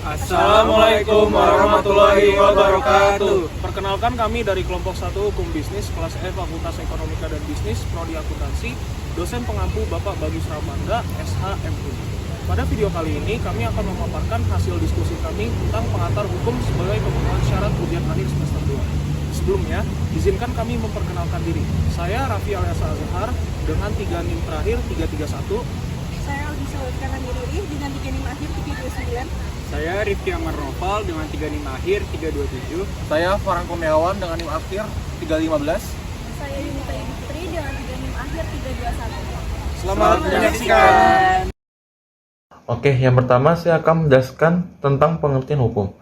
Assalamualaikum warahmatullahi wabarakatuh. Perkenalkan, kami dari kelompok 1 Hukum Bisnis kelas E Fakultas Ekonomika dan Bisnis Prodi Akuntansi, dosen pengampu Bapak Bagus Ramanda, SHMU. Pada video kali ini kami akan memaparkan hasil diskusi kami tentang pengantar hukum sebagai pemenuhan syarat ujian akhir semester 2. Sebelumnya, izinkan kami memperkenalkan diri. Saya Raffi alias Azhar dengan 3 NIM terakhir 331. Saya Alisa Kanan Diri dengan 3 NIM akhir 329. Saya Rifki Amar Noval dengan 3 NIM akhir 327. Saya Farhan Kurniawan dengan NIM akhir 315. Saya Yunita Putri dengan 3 NIM akhir 321. Selamat menyaksikan. Oke, yang pertama saya akan menjelaskan tentang pengertian hukum.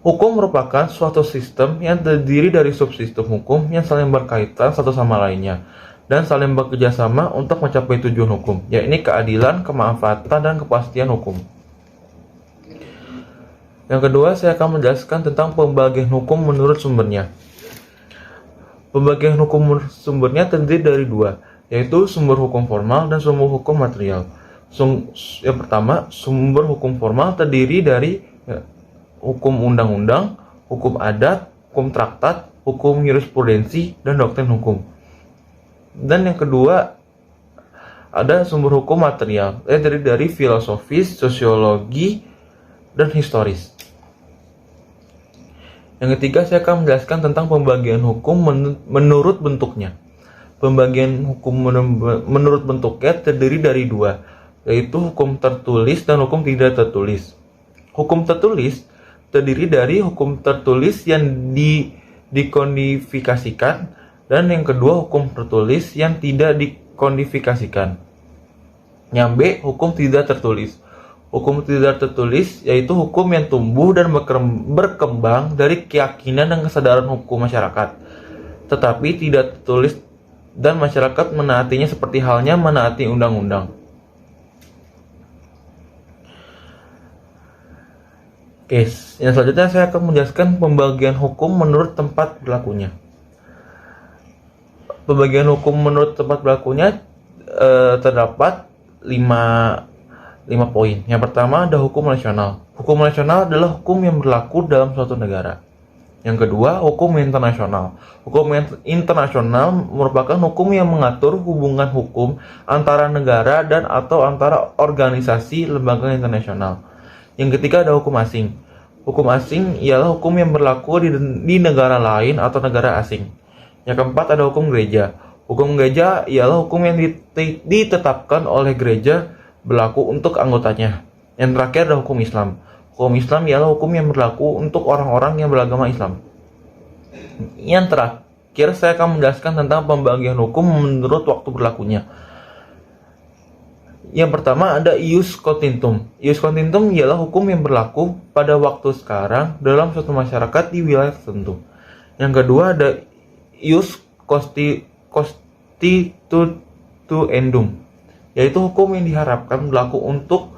Hukum merupakan suatu sistem yang terdiri dari subsistem hukum yang saling berkaitan satu sama lainnya dan saling bekerjasama untuk mencapai tujuan hukum, yaitu keadilan, kemanfaatan, dan kepastian hukum. Yang kedua, saya akan menjelaskan tentang pembagian hukum menurut sumbernya. Pembagian hukum sumbernya terdiri dari dua, yaitu sumber hukum formal dan sumber hukum material. Yang pertama, sumber hukum formal terdiri dari hukum undang-undang, hukum adat, hukum traktat, hukum jurisprudensi, dan doktrin hukum. Dan yang kedua, ada sumber hukum material, terdiri dari filosofis, sosiologi, dan historis. Yang ketiga, saya akan menjelaskan tentang pembagian hukum menurut bentuknya. Pembagian hukum menurut bentuknya terdiri dari dua, yaitu hukum tertulis dan hukum tidak tertulis. Hukum tertulis terdiri dari hukum tertulis yang dikodifikasikan, dan yang kedua hukum tertulis yang tidak dikodifikasikan. Yang B, hukum tidak tertulis. Hukum tidak tertulis yaitu hukum yang tumbuh dan berkembang dari keyakinan dan kesadaran hukum masyarakat, tetapi tidak tertulis dan masyarakat menaatinya seperti halnya menaati undang-undang. Oke, yang selanjutnya saya akan menjelaskan pembagian hukum menurut tempat berlakunya. Pembagian hukum menurut tempat berlakunya terdapat 5 poin. Yang pertama ada hukum nasional. Hukum nasional adalah hukum yang berlaku dalam suatu negara. Yang kedua, hukum internasional. Hukum internasional merupakan hukum yang mengatur hubungan hukum antara negara dan atau antara organisasi lembaga internasional. Yang ketiga ada hukum asing. Hukum asing ialah hukum yang berlaku di negara lain atau negara asing. Yang keempat ada hukum gereja. Hukum gereja ialah hukum yang ditetapkan oleh gereja berlaku untuk anggotanya. Yang terakhir ada hukum Islam. Hukum Islam ialah hukum yang berlaku untuk orang-orang yang beragama Islam. Yang terakhir saya akan menjelaskan tentang pembagian hukum menurut waktu berlakunya. Yang pertama ada ius continentum. Ius continentum ialah hukum yang berlaku pada waktu sekarang dalam suatu masyarakat di wilayah tertentu. Yang kedua ada ius constituendum, yaitu hukum yang diharapkan berlaku untuk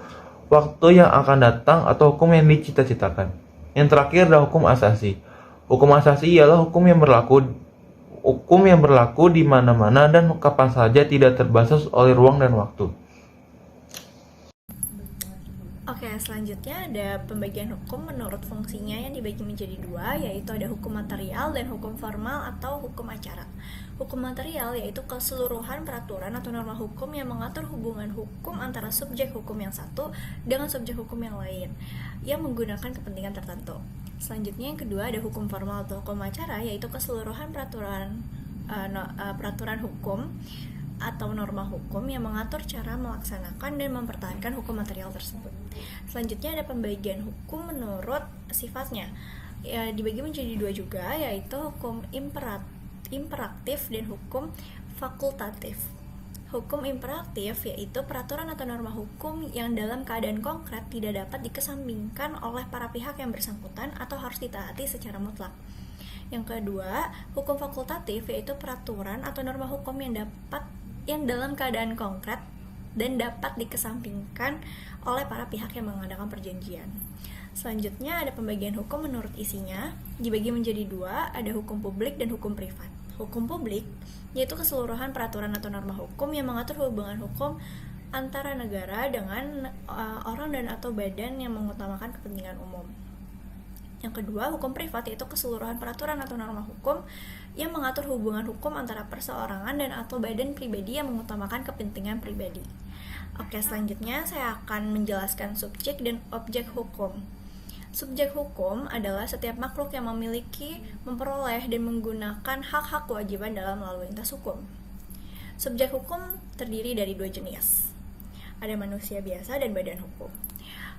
waktu yang akan datang atau hukum yang dicita-citakan. Yang terakhir ada hukum asasi. Hukum asasi ialah hukum yang berlaku di mana-mana dan kapan saja, tidak terbatas oleh ruang dan waktu. Oke, selanjutnya ada pembagian hukum menurut fungsinya yang dibagi menjadi dua, yaitu ada hukum material dan hukum formal atau hukum acara. Hukum material yaitu keseluruhan peraturan atau norma hukum yang mengatur hubungan hukum antara subjek hukum yang satu dengan subjek hukum yang lain yang menggunakan kepentingan tertentu. Selanjutnya yang kedua ada hukum formal atau hukum acara, yaitu keseluruhan peraturan hukum atau norma hukum yang mengatur cara melaksanakan dan mempertahankan hukum material tersebut. Selanjutnya ada pembagian hukum menurut sifatnya, dibagi menjadi dua juga, yaitu hukum imperatif dan hukum fakultatif. Hukum imperatif yaitu peraturan atau norma hukum yang dalam keadaan konkret tidak dapat dikesampingkan oleh para pihak yang bersangkutan atau harus ditaati secara mutlak. Yang kedua, hukum fakultatif yaitu peraturan atau norma hukum yang dalam keadaan konkret dan dapat dikesampingkan oleh para pihak yang mengadakan perjanjian. Selanjutnya ada pembagian hukum menurut isinya, dibagi menjadi dua, ada hukum publik dan hukum privat. Hukum publik yaitu keseluruhan peraturan atau norma hukum yang mengatur hubungan hukum antara negara dengan orang dan atau badan yang mengutamakan kepentingan umum. Yang kedua, hukum privat yaitu keseluruhan peraturan atau norma hukum yang mengatur hubungan hukum antara perseorangan dan atau badan pribadi yang mengutamakan kepentingan pribadi. Oke, selanjutnya saya akan menjelaskan subjek dan objek hukum. Subjek hukum adalah setiap makhluk yang memiliki, memperoleh, dan menggunakan hak-hak kewajiban dalam lalu lintas hukum. Subjek hukum terdiri dari dua jenis. Ada manusia biasa dan badan hukum.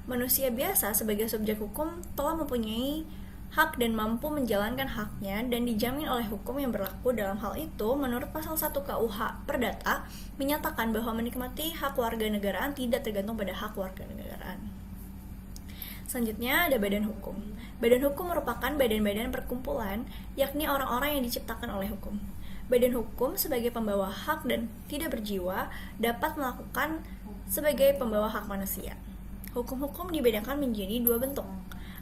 Manusia biasa sebagai subjek hukum telah mempunyai hak dan mampu menjalankan haknya dan dijamin oleh hukum yang berlaku. Dalam hal itu, menurut pasal 1 KUH Perdata menyatakan bahwa menikmati hak warganegaraan tidak tergantung pada hak warganegaraan. Selanjutnya ada badan hukum. Badan hukum merupakan badan-badan perkumpulan, yakni orang-orang yang diciptakan oleh hukum. Badan hukum sebagai pembawa hak dan tidak berjiwa dapat melakukan sebagai pembawa hak manusia. Hukum-hukum dibedakan menjadi dua bentuk.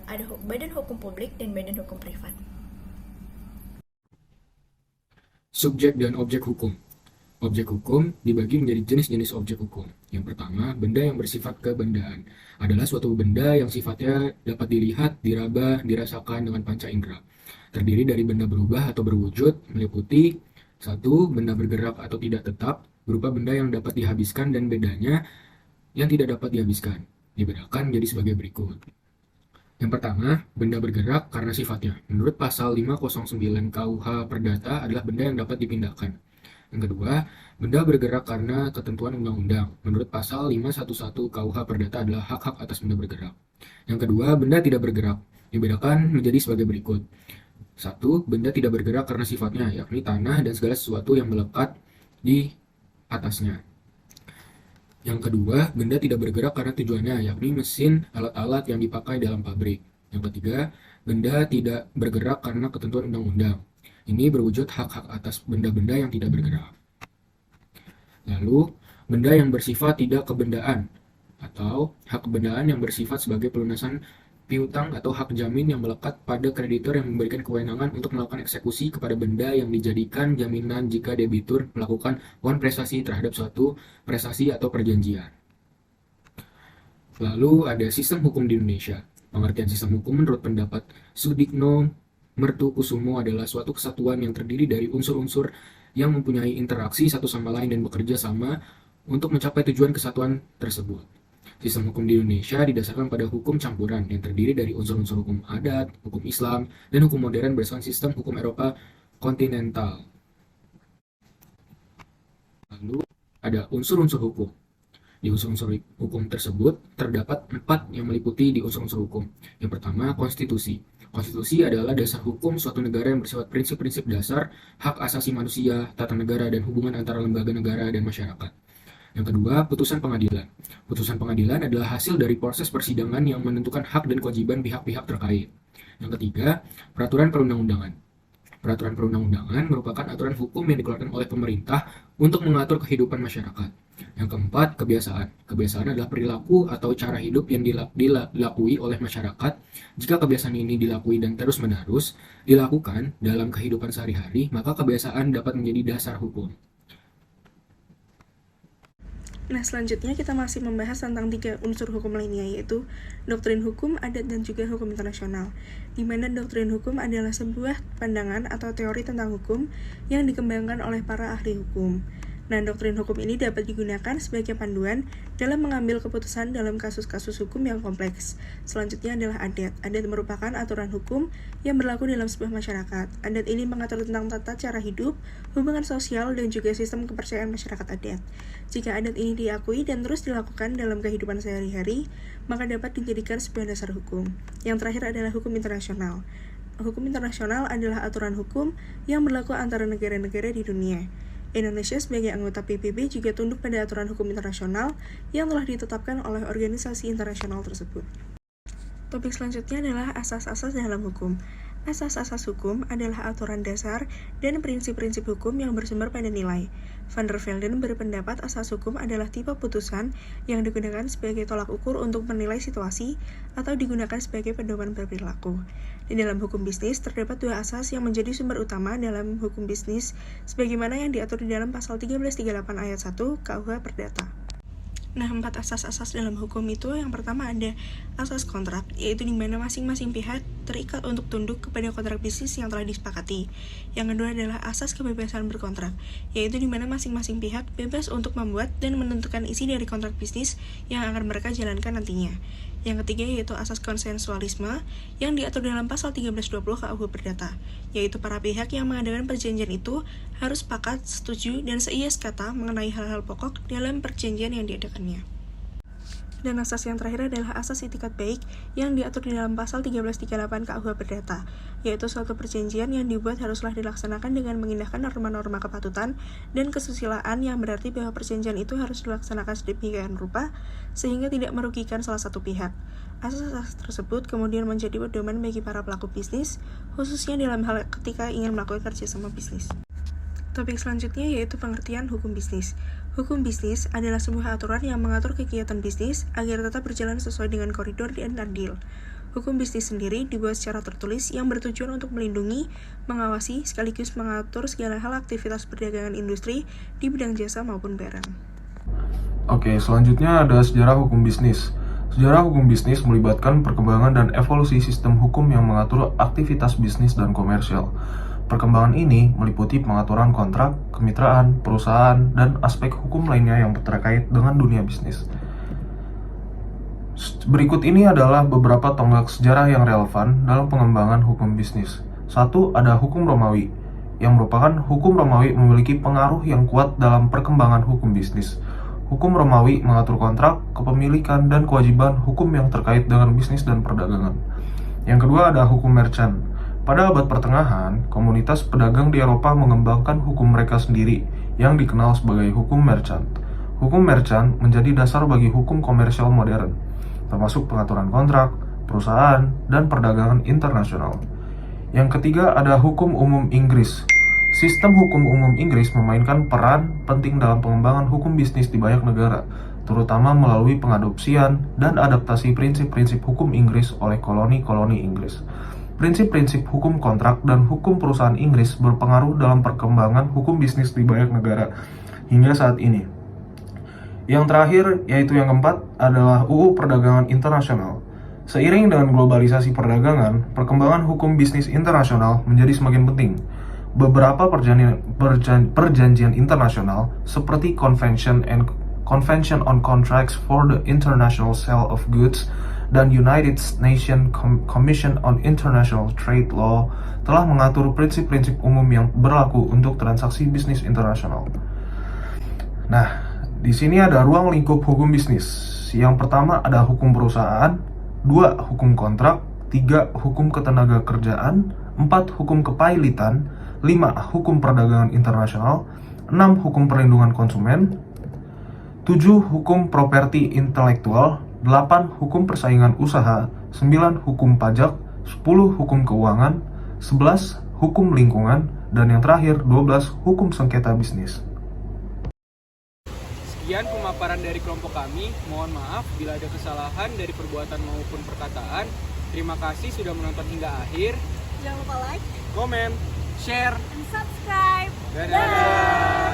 Ada badan hukum publik dan badan hukum privat. Subjek dan objek hukum. Objek hukum dibagi menjadi jenis-jenis objek hukum. Yang pertama, benda yang bersifat kebendaan. Adalah suatu benda yang sifatnya dapat dilihat, diraba, dirasakan dengan panca indera. Terdiri dari benda berubah atau berwujud, meliputi 1. Benda bergerak atau tidak tetap, berupa benda yang dapat dihabiskan dan bedanya yang tidak dapat dihabiskan. Dibedakan menjadi sebagai berikut. Yang pertama, benda bergerak karena sifatnya. Menurut pasal 509 KUH Perdata adalah benda yang dapat dipindahkan. Yang kedua, benda bergerak karena ketentuan undang-undang. Menurut pasal 511 KUH Perdata adalah hak-hak atas benda bergerak. Yang kedua, benda tidak bergerak. Dibedakan menjadi sebagai berikut. 1. Benda tidak bergerak karena sifatnya, yakni tanah dan segala sesuatu yang melekat di atasnya. Yang kedua, benda tidak bergerak karena tujuannya, yakni mesin, alat-alat yang dipakai dalam pabrik. Yang ketiga, benda tidak bergerak karena ketentuan undang-undang. Ini berwujud hak-hak atas benda-benda yang tidak bergerak. Lalu, benda yang bersifat tidak kebendaan, atau hak kebendaan yang bersifat sebagai pelunasan piutang atau hak jamin yang melekat pada kreditor yang memberikan kewenangan untuk melakukan eksekusi kepada benda yang dijadikan jaminan jika debitur melakukan prestasi terhadap suatu prestasi atau perjanjian. Lalu ada sistem hukum di Indonesia. Pengertian sistem hukum menurut pendapat Sudikno Mertukusumo adalah suatu kesatuan yang terdiri dari unsur-unsur yang mempunyai interaksi satu sama lain dan bekerja sama untuk mencapai tujuan kesatuan tersebut. Sistem hukum di Indonesia didasarkan pada hukum campuran yang terdiri dari unsur-unsur hukum adat, hukum Islam, dan hukum modern berdasarkan sistem hukum Eropa kontinental. Lalu ada unsur-unsur hukum. Di unsur-unsur hukum tersebut terdapat 4 yang meliputi di unsur-unsur hukum. Yang pertama, konstitusi. Konstitusi adalah dasar hukum suatu negara yang bersifat prinsip-prinsip dasar, hak asasi manusia, tata negara, dan hubungan antara lembaga negara dan masyarakat. Yang kedua, putusan pengadilan. Putusan pengadilan adalah hasil dari proses persidangan yang menentukan hak dan kewajiban pihak-pihak terkait. Yang ketiga, peraturan perundang-undangan. Peraturan perundang-undangan merupakan aturan hukum yang dikeluarkan oleh pemerintah untuk mengatur kehidupan masyarakat. Yang keempat, kebiasaan. Kebiasaan adalah perilaku atau cara hidup yang dilakui oleh masyarakat. Jika kebiasaan ini dilakui dan terus-menerus dilakukan dalam kehidupan sehari-hari, maka kebiasaan dapat menjadi dasar hukum. Nah, selanjutnya kita masih membahas tentang 3 unsur hukum lainnya, yaitu doktrin hukum, adat, dan juga hukum internasional. Di mana doktrin hukum adalah sebuah pandangan atau teori tentang hukum yang dikembangkan oleh para ahli hukum. Nah, doktrin hukum ini dapat digunakan sebagai panduan dalam mengambil keputusan dalam kasus-kasus hukum yang kompleks. Selanjutnya adalah adat. Adat merupakan aturan hukum yang berlaku dalam sebuah masyarakat. Adat ini mengatur tentang tata cara hidup, hubungan sosial, dan juga sistem kepercayaan masyarakat adat. Jika adat ini diakui dan terus dilakukan dalam kehidupan sehari-hari, maka dapat dijadikan sebuah dasar hukum. Yang terakhir adalah hukum internasional. Hukum internasional adalah aturan hukum yang berlaku antara negara-negara di dunia. Indonesia sebagai anggota PBB juga tunduk pada aturan hukum internasional yang telah ditetapkan oleh organisasi internasional tersebut. Topik selanjutnya adalah asas-asas dalam hukum. Asas-asas hukum adalah aturan dasar dan prinsip-prinsip hukum yang bersumber pada nilai. Van der Velden berpendapat asas hukum adalah tipe putusan yang digunakan sebagai tolak ukur untuk menilai situasi atau digunakan sebagai pedoman berperilaku. Di dalam hukum bisnis, terdapat 2 asas yang menjadi sumber utama dalam hukum bisnis, sebagaimana yang diatur di dalam pasal 1338 ayat 1 KUH Perdata. Nah, 4 asas-asas dalam hukum itu yang pertama ada asas kontrak, yaitu di mana masing-masing pihak terikat untuk tunduk kepada kontrak bisnis yang telah disepakati. Yang kedua adalah asas kebebasan berkontrak, yaitu di mana masing-masing pihak bebas untuk membuat dan menentukan isi dari kontrak bisnis yang akan mereka jalankan nantinya. Yang ketiga yaitu asas konsensualisme yang diatur dalam pasal 1320 KUH Perdata, yaitu para pihak yang mengadakan perjanjian itu harus sepakat, setuju, dan seias kata mengenai hal-hal pokok dalam perjanjian yang diadakannya. Dan asas yang terakhir adalah asas itikat baik yang diatur di dalam pasal 1338 KUH Perdata, yaitu suatu perjanjian yang dibuat haruslah dilaksanakan dengan mengindahkan norma-norma kepatutan dan kesusilaan, yang berarti bahwa perjanjian itu harus dilaksanakan sedemikian rupa sehingga tidak merugikan salah satu pihak. Asas-asas tersebut kemudian menjadi pedoman bagi para pelaku bisnis, khususnya dalam hal ketika ingin melakukan kerjasama bisnis. Topik selanjutnya yaitu pengertian hukum bisnis. Hukum bisnis adalah sebuah aturan yang mengatur kegiatan bisnis agar tetap berjalan sesuai dengan koridor dan adil. Hukum bisnis sendiri dibuat secara tertulis yang bertujuan untuk melindungi, mengawasi, sekaligus mengatur segala hal aktivitas perdagangan industri di bidang jasa maupun barang. Oke, selanjutnya ada sejarah hukum bisnis. Sejarah hukum bisnis melibatkan perkembangan dan evolusi sistem hukum yang mengatur aktivitas bisnis dan komersial. Perkembangan ini meliputi pengaturan kontrak, kemitraan, perusahaan, dan aspek hukum lainnya yang terkait dengan dunia bisnis. Berikut ini adalah beberapa tonggak sejarah yang relevan dalam pengembangan hukum bisnis. 1. Ada hukum Romawi, yang merupakan hukum Romawi memiliki pengaruh yang kuat dalam perkembangan hukum bisnis. Hukum Romawi mengatur kontrak, kepemilikan, dan kewajiban hukum yang terkait dengan bisnis dan perdagangan. Yang kedua ada hukum merchant. Pada abad pertengahan, komunitas pedagang di Eropa mengembangkan hukum mereka sendiri yang dikenal sebagai hukum merchant. Hukum merchant menjadi dasar bagi hukum komersial modern, termasuk pengaturan kontrak, perusahaan, dan perdagangan internasional. Yang ketiga ada hukum umum Inggris. Sistem hukum umum Inggris memainkan peran penting dalam pengembangan hukum bisnis di banyak negara, terutama melalui pengadopsian dan adaptasi prinsip-prinsip hukum Inggris oleh koloni-koloni Inggris. Prinsip-prinsip hukum kontrak dan hukum perusahaan Inggris berpengaruh dalam perkembangan hukum bisnis di banyak negara hingga saat ini. Yang terakhir, yaitu yang keempat, adalah UU Perdagangan Internasional. Seiring dengan globalisasi perdagangan, perkembangan hukum bisnis internasional menjadi semakin penting. Beberapa perjanjian internasional seperti Convention on Contracts for the International Sale of Goods dan United Nations Commission on International Trade Law telah mengatur prinsip-prinsip umum yang berlaku untuk transaksi bisnis internasional. Nah, di sini ada ruang lingkup hukum bisnis. Yang pertama ada hukum perusahaan, 2 hukum kontrak, 3 hukum ketenaga kerjaan, 4 hukum kepailitan, 5 hukum perdagangan internasional, 6 hukum perlindungan konsumen, 7 hukum properti intelektual, 8 hukum persaingan usaha, 9 hukum pajak, 10 hukum keuangan, 11 hukum lingkungan, dan yang terakhir 12 hukum sengketa bisnis. Sekian pemaparan dari kelompok kami. Mohon maaf bila ada kesalahan dari perbuatan maupun perkataan. Terima kasih sudah menonton hingga akhir. Jangan lupa like, Komen, share, and subscribe. Dadah.